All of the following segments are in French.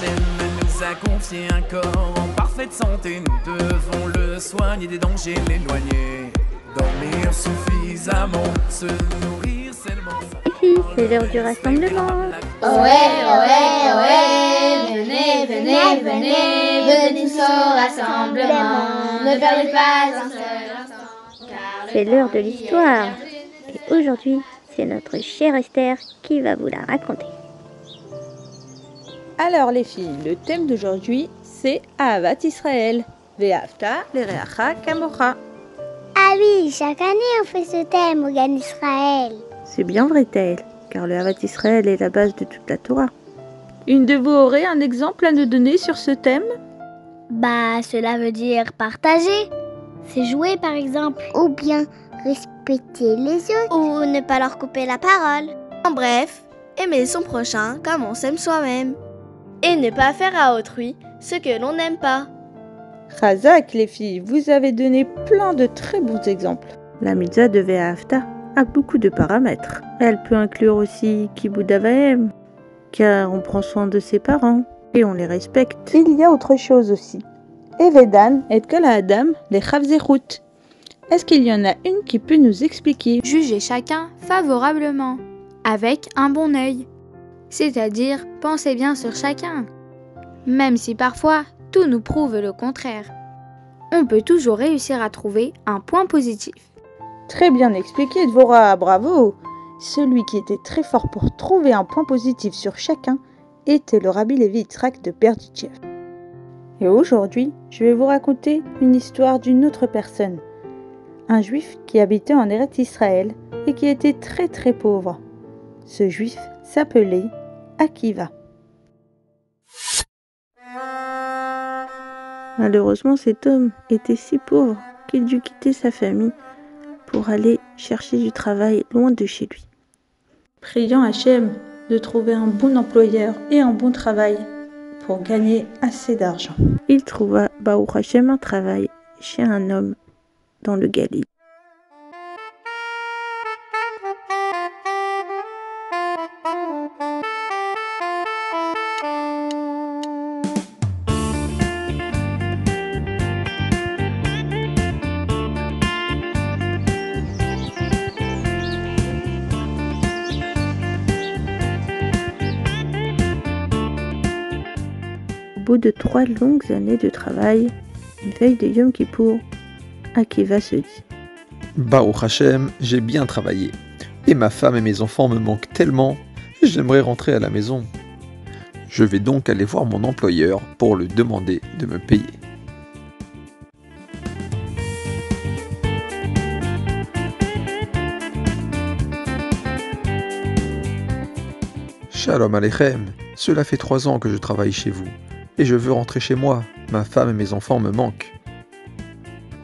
Hachem nous a confié un corps en parfaite santé. Nous devons le soigner, des dangers l'éloigner. Dormir suffisamment, se nourrir seulement. Ici, c'est l'heure du rassemblement. Ohé, ohé, ohé, venez, venez, venez, venez tous au rassemblement. Ne perdez pas un seul instant. C'est l'heure de l'histoire. Et aujourd'hui, c'est notre chère Esther qui va vous la raconter. Alors les filles, le thème d'aujourd'hui, c'est Ahavat Israël. Ve'afta l'ereacha kamocha. Ah oui, chaque année on fait ce thème au Gan Israël. C'est bien vrai, Taël, car le Ahavat Israël est la base de toute la Torah. Une de vous aurait un exemple à nous donner sur ce thème? Bah, cela veut dire partager. C'est jouer par exemple. Ou bien respecter les autres. Ou ne pas leur couper la parole. En bref, aimer son prochain comme on s'aime soi-même. Et ne pas faire à autrui ce que l'on n'aime pas. Chazak les filles, vous avez donné plein de très bons exemples. La mitzvah de Ve'afta a beaucoup de paramètres. Elle peut inclure aussi Kibud Avahem, car on prend soin de ses parents et on les respecte. Il y a autre chose aussi. Evedan et Kol Adam les Chavzechut. Est-ce qu'il y en a une qui peut nous expliquer? Juger chacun favorablement, avec un bon œil. C'est-à-dire penser bien sur chacun. Même si parfois tout nous prouve le contraire. On peut toujours réussir à trouver un point positif. Très bien expliqué, Dvorah, bravo! Celui qui était très fort pour trouver un point positif sur chacun était le Rabbi Levi Yitzhak de Berdichev. Et aujourd'hui, je vais vous raconter une histoire d'une autre personne. Un juif qui habitait en Eretz Israël et qui était très très pauvre. Ce juif s'appelait Akiva. Malheureusement, cet homme était si pauvre qu'il dut quitter sa famille pour aller chercher du travail loin de chez lui. Priant Hachem de trouver un bon employeur et un bon travail pour gagner assez d'argent. Il trouva Baruch Hashem un travail chez un homme dans le Galilée. Au bout de 3 longues années de travail, une veille de Yom Kippour, Akiva se dit: Baruch Hashem, j'ai bien travaillé. Et ma femme et mes enfants me manquent tellement, j'aimerais rentrer à la maison. Je vais donc aller voir mon employeur pour lui demander de me payer. Shalom Aleichem, cela fait 3 ans que je travaille chez vous. Et je veux rentrer chez moi. Ma femme et mes enfants me manquent.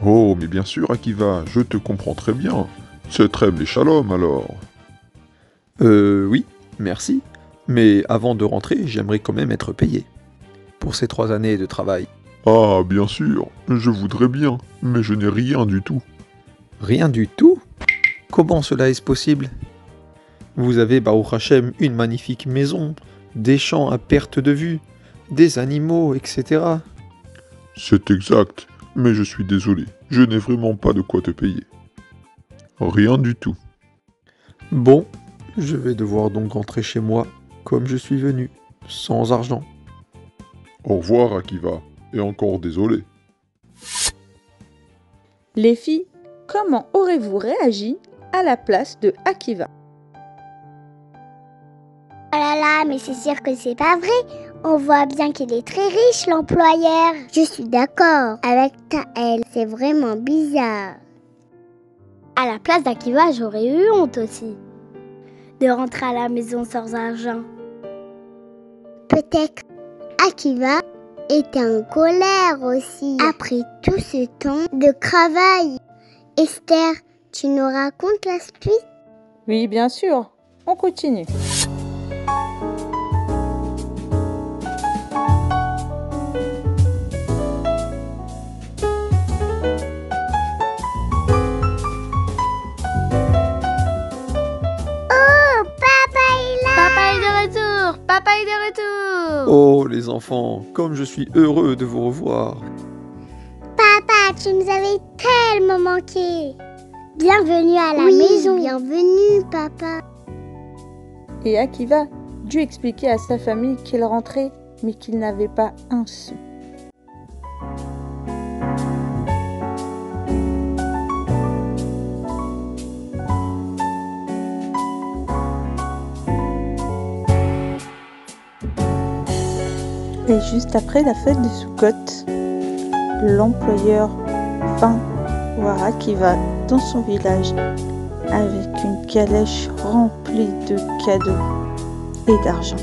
Oh, mais bien sûr, Akiva, je te comprends très bien. C'est très les shalom alors. Oui, merci. Mais avant de rentrer, j'aimerais quand même être payé. Pour ces 3 années de travail. Ah, bien sûr, je voudrais bien, mais je n'ai rien du tout. Rien du tout? Comment cela est-ce possible? Vous avez, Baruch Hashem, une magnifique maison, des champs à perte de vue, des animaux, etc. C'est exact, mais je suis désolé, je n'ai vraiment pas de quoi te payer. Rien du tout. Bon, je vais devoir donc rentrer chez moi, comme je suis venu, sans argent. Au revoir, Akiva, et encore désolé. Les filles, comment aurez-vous réagi à la place de Akiva? Oh là là, mais c'est sûr que c'est pas vrai. On voit bien qu'il est très riche, l'employeur. Je suis d'accord avec Taël, c'est vraiment bizarre. À la place d'Akiva, j'aurais eu honte aussi. De rentrer à la maison sans argent. Peut-être Akiva était en colère aussi. Après tout ce temps de travail. Esther, tu nous racontes la suite? Oui, bien sûr. On continue. Papa est de retour! Oh les enfants, comme je suis heureux de vous revoir. Papa, tu nous avais tellement manqué. Bienvenue à la maison. Bienvenue, papa. Et Akiva dut expliquer à sa famille qu'il rentrait, mais qu'il n'avait pas un sou. Et juste après la fête de Sukkot, l'employeur vint voir Akiva dans son village avec une calèche remplie de cadeaux et d'argent.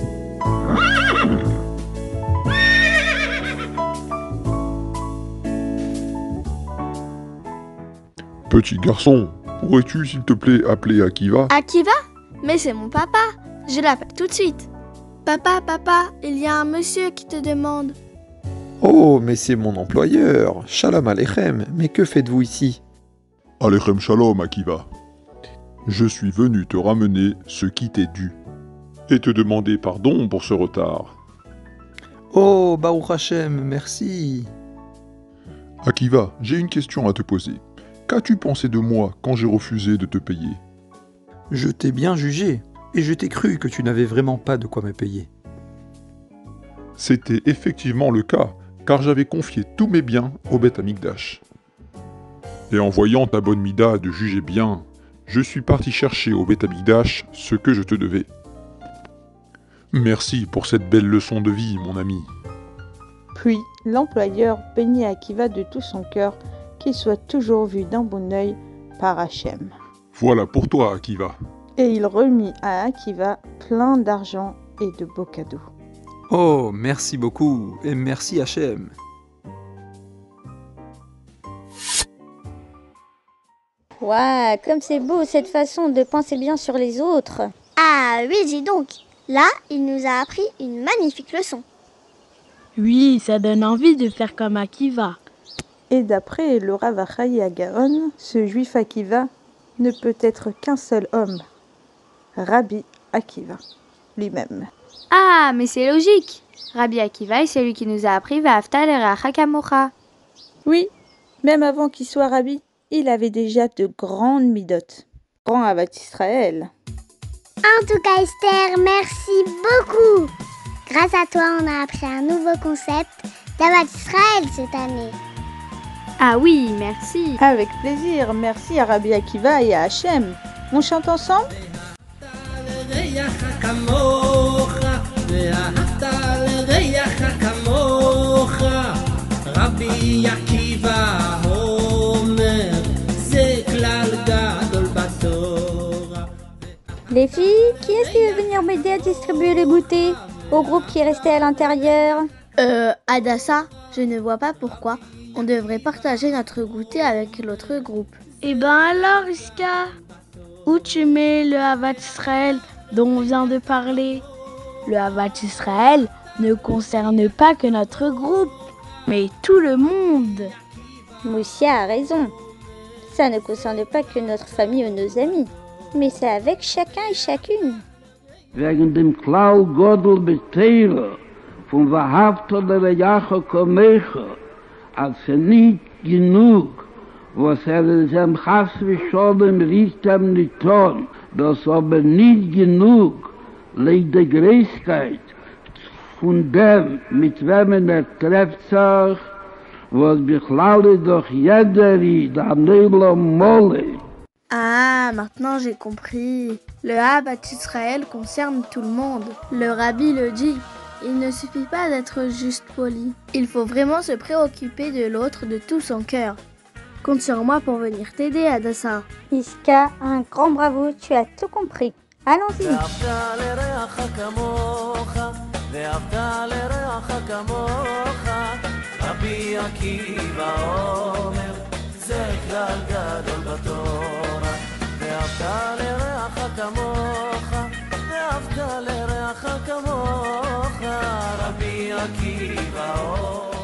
Petit garçon, pourrais-tu s'il te plaît appeler Akiva? Akiva? Mais c'est mon papa. Je l'appelle tout de suite. Papa, il y a un monsieur qui te demande. Oh, mais c'est mon employeur. Shalom Aleichem, mais que faites-vous ici? Alechem shalom, Akiva. Je suis venu te ramener ce qui t'est dû et te demander pardon pour ce retard. Oh, Baruch Hashem, merci. Akiva, j'ai une question à te poser. Qu'as-tu pensé de moi quand j'ai refusé de te payer? Je t'ai bien jugé, et je t'ai cru que tu n'avais vraiment pas de quoi me payer. C'était effectivement le cas, car j'avais confié tous mes biens au Beth Amikdash. Et en voyant ta bonne mida de juger bien, je suis parti chercher au Beth Amikdash ce que je te devais. Merci pour cette belle leçon de vie, mon ami. Puis l'employeur bénit Akiva de tout son cœur qu'il soit toujours vu d'un bon œil par Hachem. Voilà pour toi, Akiva. Et il remit à Akiva plein d'argent et de beaux cadeaux. Oh, merci beaucoup, et merci Hachem. Waouh, comme c'est beau cette façon de penser bien sur les autres. Ah oui, dis donc. Là, il nous a appris une magnifique leçon. Oui, ça donne envie de faire comme Akiva. Et d'après le Rav Achaï Agaon, ce juif Akiva ne peut être qu'un seul homme, Rabbi Akiva lui-même. Ah, mais c'est logique. Rabbi Akiva est celui qui nous a appris Va'afta l'ereacha kamocha. Oui, même avant qu'il soit rabbi, il avait déjà de grandes midotes. Grand Avat Israël. En tout cas, Esther, merci beaucoup. Grâce à toi, on a appris un nouveau concept d'Avat Israël cette année. Ah oui, merci. Avec plaisir, merci à Rabbi Akiva et à Hachem. On chante ensemble? Les filles, qui est-ce qui veut venir m'aider à distribuer les goûters au groupe qui est resté à l'intérieur? Adassa, je ne vois pas pourquoi on devrait partager notre goûter avec l'autre groupe. Eh ben alors, Iska, où tu mets le Havat Israël dont on vient de parler? Le Havat Israël ne concerne pas que notre groupe, mais tout le monde. Moussia a raison. Ça ne concerne pas que notre famille ou nos amis, mais c'est avec chacun et chacune. Wegen dem Klau Godel Beteile von Wahrhafter Lerejacha Komecha, als nicht genug, was dem Chas Visholem Richtem Niton, das aber nicht genug, legt die Gräßkeit von dem, mit wem trefft sich, was Bichlale doch jederi, da Nelo Mole. Ah, maintenant j'ai compris. Le Habat Israël concerne tout le monde. Le rabbi le dit. Il ne suffit pas d'être juste poli. Il faut vraiment se préoccuper de l'autre de tout son cœur. Compte sur moi pour venir t'aider, Adassa. Iska, un grand bravo, tu as tout compris. Allons-y. Rabbi Akiva